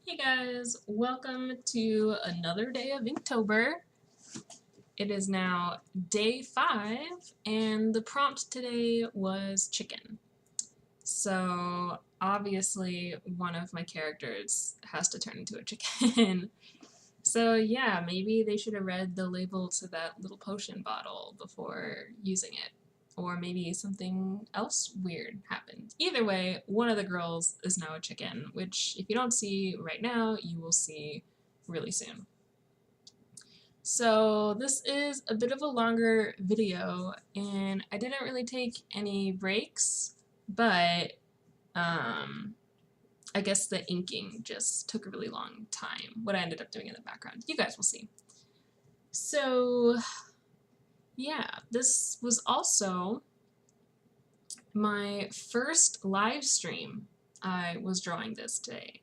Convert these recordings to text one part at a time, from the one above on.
Hey guys, welcome to another day of Inktober. It is now day 5 and the prompt today was chicken. So obviously one of my characters has to turn into a chicken. So yeah, maybe they should have read the label to that little potion bottle before using it. Or maybe something else weird happened. Either way, one of the girls is now a chicken, which if you don't see right now, you will see really soon. So this is a bit of a longer video, and I didn't really take any breaks, but I guess the inking just took a really long time, what I ended up doing in the background. You guys will see. So yeah, this was also my first live stream. I was drawing this today.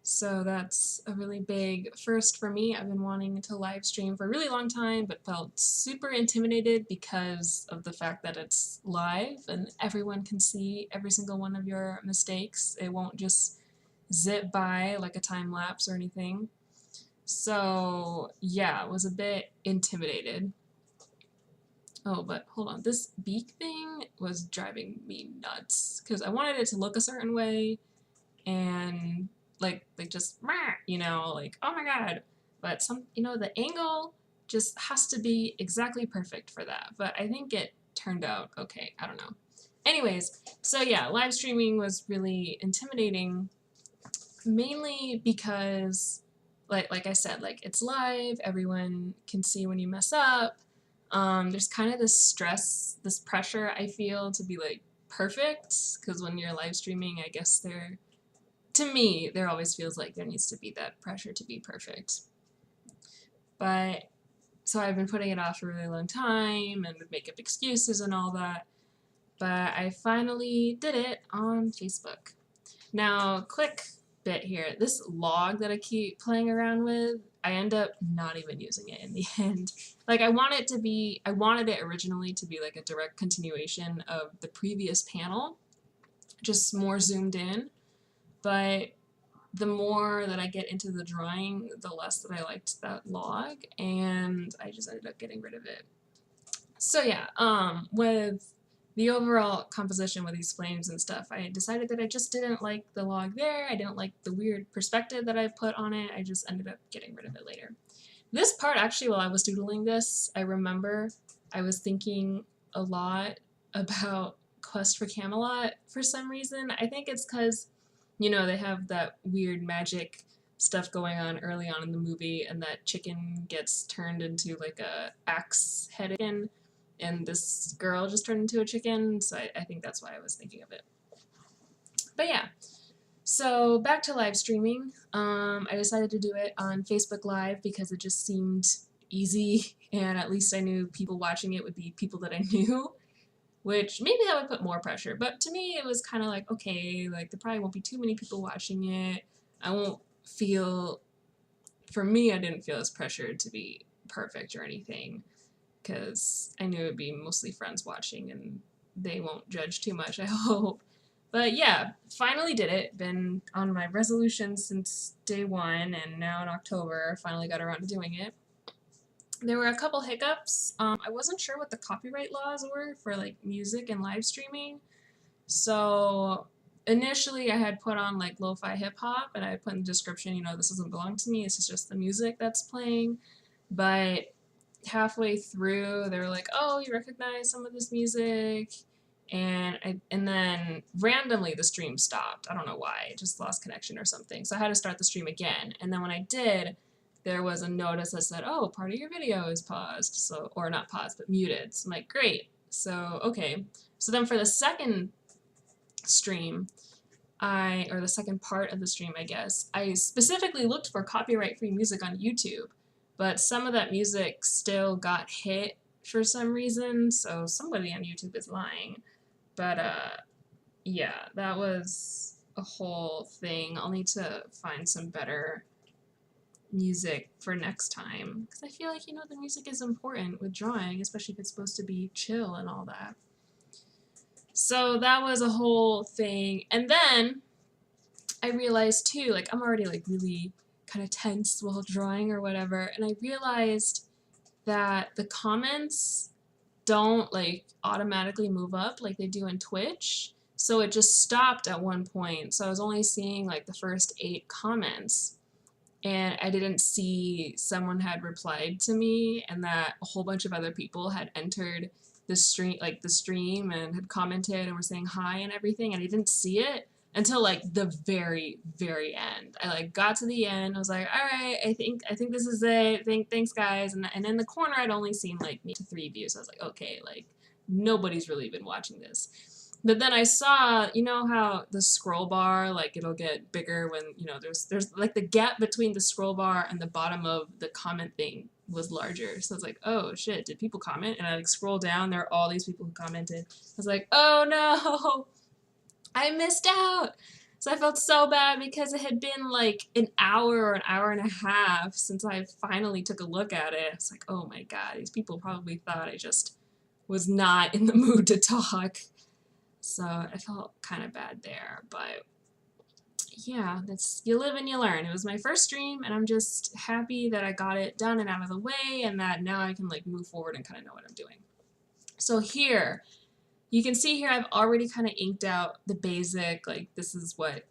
So that's a really big first for me. I've been wanting to live stream for a really long time, but felt super intimidated because of the fact that it's live and everyone can see every single one of your mistakes. It won't just zip by like a time lapse or anything. So yeah, I was a bit intimidated. Oh, but hold on. This beak thing was driving me nuts because I wanted it to look a certain way and like just like oh my god. But the angle just has to be exactly perfect for that. But I think it turned out okay. I don't know. Anyways, so yeah, live streaming was really intimidating mainly because like I said, like it's live, everyone can see when you mess up. There's kind of this stress, this pressure I feel to be like perfect, because when you're live streaming, I guess to me, there always feels like there needs to be that pressure to be perfect. But, so I've been putting it off for a really long time and would make up excuses and all that. But I finally did it on Facebook. Now, quick bit here. This log that I keep playing around with, I end up not even using it in the end. Like I wanted it originally to be like a direct continuation of the previous panel, just more zoomed in. But the more that I get into the drawing, the less that I liked that log, and I just ended up getting rid of it. So yeah, with the overall composition with these flames and stuff, I decided that I just didn't like the log there. I didn't like the weird perspective that I put on it. I just ended up getting rid of it later. This part, actually, while I was doodling this, I remember I was thinking a lot about Quest for Camelot for some reason. I think it's because, they have that weird magic stuff going on early on in the movie, and that chicken gets turned into like a axe head again, and this girl just turned into a chicken, so I think that's why I was thinking of it. But yeah, so back to live streaming. I decided to do it on Facebook Live because it just seemed easy, and at least I knew people watching it would be people that I knew, which maybe that would put more pressure. But to me, it was kind of like, okay, like there probably won't be too many people watching it. I won't feel, for me, I didn't feel as pressured to be perfect or anything, because I knew it would be mostly friends watching and they won't judge too much, I hope. But yeah, finally did it. Been on my resolution since day 1, and now in October, finally got around to doing it. There were a couple hiccups. I wasn't sure what the copyright laws were for like music and live streaming. So initially I had put on like lo-fi hip hop, and I put in the description, this doesn't belong to me, this is just the music that's playing. But halfway through, they were like, "Oh, you recognize some of this music," and then randomly the stream stopped. I don't know why, it just lost connection or something. So I had to start the stream again. And then when I did, there was a notice that said, "Oh, part of your video is paused," so or not paused, but muted. So I'm like, great. So okay. So then for the second stream, or the second part of the stream, I guess, I specifically looked for copyright-free music on YouTube. But some of that music still got hit for some reason, so somebody on YouTube is lying. But yeah, that was a whole thing. I'll need to find some better music for next time, because I feel like, the music is important with drawing, especially if it's supposed to be chill and all that. So that was a whole thing. And then I realized too, like I'm already like really kind of tense while drawing or whatever, and I realized that the comments don't like automatically move up like they do in Twitch. So it just stopped at one point. So I was only seeing like the first 8 comments, and I didn't see someone had replied to me and that a whole bunch of other people had entered the stream and had commented and were saying hi and everything, and I didn't see it until like the very very end. I like got to the end. I was like, all right, I think this is it. Thanks guys. And in the corner I'd only seen like maybe 2 3 views. I was like, okay, like nobody's really been watching this. But then I saw, you know how the scroll bar, like it'll get bigger when, you know, there's like the gap between the scroll bar and the bottom of the comment thing was larger. So I was like, oh shit, did people comment? And I like scroll down, there are all these people who commented. I was like, oh no, I missed out. So I felt so bad because it had been like an hour or an hour and a half since I finally took a look at it. It's like, oh my god, these people probably thought I just was not in the mood to talk. So I felt kind of bad there, but yeah, that's, you live and you learn. It was my first stream, and I'm just happy that I got it done and out of the way, and that now I can like move forward and kind of know what I'm doing. So here, you can see here I've already kind of inked out the basic, like this is what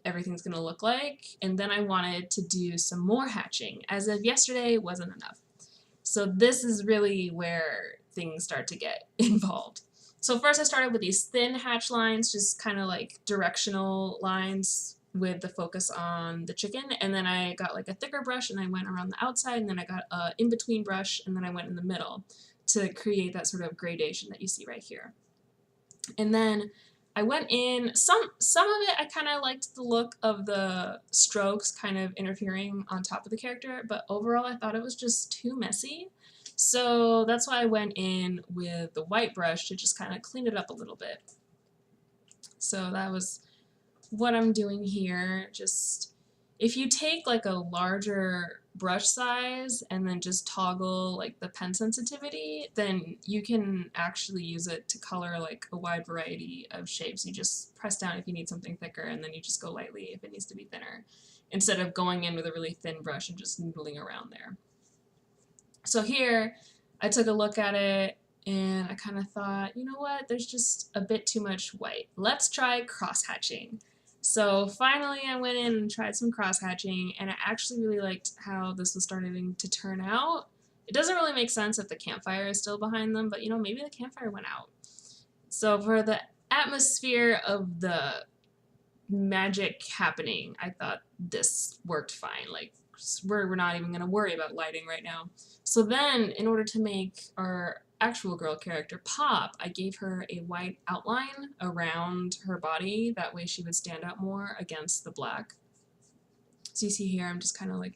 everything's going to look like, and then I wanted to do some more hatching. As of yesterday, wasn't enough. So this is really where things start to get involved. So first I started with these thin hatch lines, just kind of like directional lines with the focus on the chicken, and then I got like a thicker brush and I went around the outside, and then I got a in-between brush, and then I went in the middle to create that sort of gradation that you see right here. And then I went in, some of it I kind of liked the look of the strokes kind of interfering on top of the character, but overall I thought it was just too messy. So that's why I went in with the white brush to just kind of clean it up a little bit. So that was what I'm doing here. Just, if you take like a larger brush size and then just toggle like the pen sensitivity, then you can actually use it to color like a wide variety of shapes. You just press down if you need something thicker, and then you just go lightly if it needs to be thinner, instead of going in with a really thin brush and just noodling around there. So here, I took a look at it, and I kind of thought, you know what, there's just a bit too much white. Let's try cross-hatching. So finally I went in and tried some cross-hatching, and I actually really liked how this was starting to turn out. It doesn't really make sense if the campfire is still behind them, but you know, maybe the campfire went out. So for the atmosphere of the magic happening, I thought this worked fine. Like, we're not even going to worry about lighting right now. So then, in order to make our actual girl character pop, I gave her a white outline around her body. That way she would stand out more against the black. So you see here, I'm just kind of like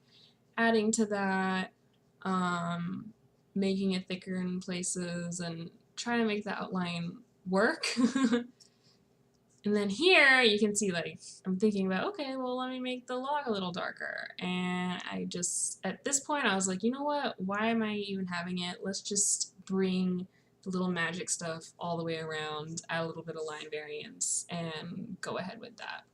adding to that, making it thicker in places, and trying to make the outline work. And then here you can see, like, I'm thinking about, okay, well, let me make the log a little darker. And I just, at this point, I was like, you know what? Why am I even having it? Let's just bring the little magic stuff all the way around, add a little bit of line variance, and go ahead with that.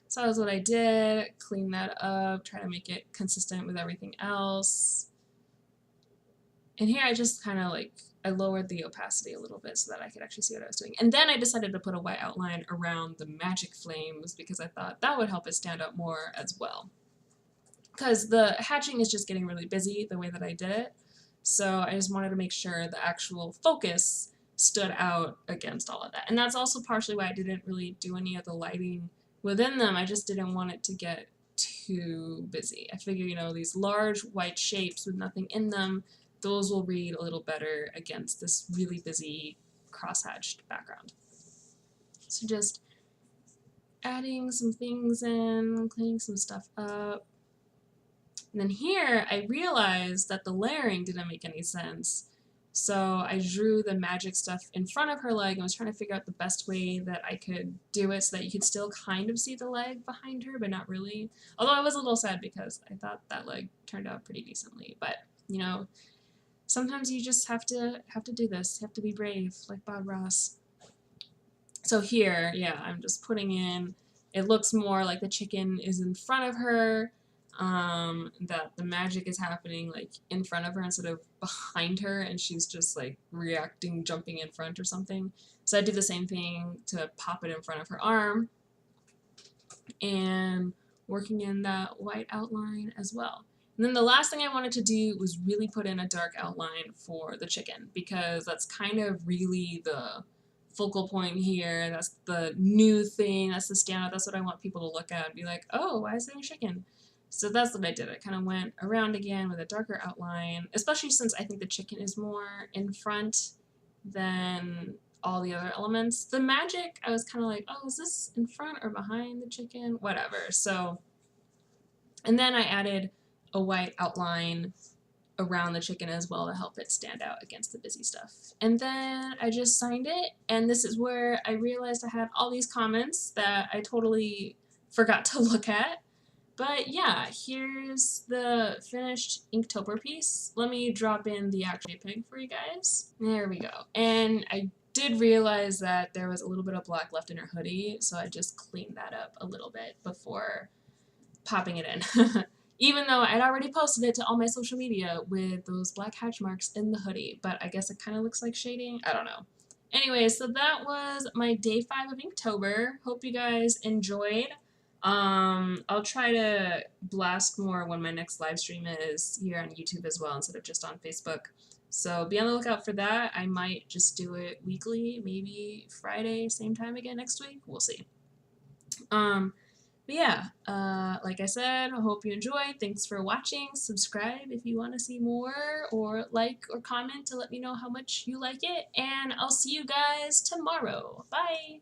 So that was what I did, clean that up, try to make it consistent with everything else. And here I just kind of like, I lowered the opacity a little bit so that I could actually see what I was doing. And then I decided to put a white outline around the magic flames because I thought that would help it stand out more as well. Because the hatching is just getting really busy the way that I did it. So I just wanted to make sure the actual focus stood out against all of that. And that's also partially why I didn't really do any of the lighting within them. I just didn't want it to get too busy. I figure, you know, these large white shapes with nothing in them, those will read a little better against this really busy cross-hatched background. So just adding some things in, cleaning some stuff up. And then here I realized that the layering didn't make any sense. So I drew the magic stuff in front of her leg and was trying to figure out the best way that I could do it so that you could still kind of see the leg behind her, but not really. Although I was a little sad because I thought that leg turned out pretty decently. But, you know, sometimes you just have to do this. You have to be brave, like Bob Ross. So here, yeah, I'm just putting in it looks more like the chicken is in front of her, that the magic is happening like in front of her instead of behind her, and she's just like reacting, jumping in front or something. So I did the same thing to pop it in front of her arm, and working in that white outline as well. And then the last thing I wanted to do was really put in a dark outline for the chicken, because that's kind of really the focal point here. That's the new thing, that's the standout, that's what I want people to look at and be like, oh, why is there a chicken? So that's what I did. I kind of went around again with a darker outline, especially since I think the chicken is more in front than all the other elements. The magic, I was kind of like, oh, is this in front or behind the chicken? Whatever. So, and then I added a white outline around the chicken as well to help it stand out against the busy stuff. And then I just signed it, and this is where I realized I had all these comments that I totally forgot to look at. But yeah, here's the finished Inktober piece. Let me drop in the actual JPEG for you guys. There we go. And I did realize that there was a little bit of black left in her hoodie, so I just cleaned that up a little bit before popping it in. Even though I'd already posted it to all my social media with those black hatch marks in the hoodie, but I guess it kind of looks like shading. I don't know. Anyway, so that was my day 5 of Inktober. Hope you guys enjoyed. I'll try to blast more when my next live stream is here on YouTube as well, instead of just on Facebook. So be on the lookout for that. I might just do it weekly, maybe Friday, same time again next week. We'll see. But yeah, like I said, I hope you enjoyed. Thanks for watching. Subscribe if you want to see more, or like or comment to let me know how much you like it. And I'll see you guys tomorrow. Bye!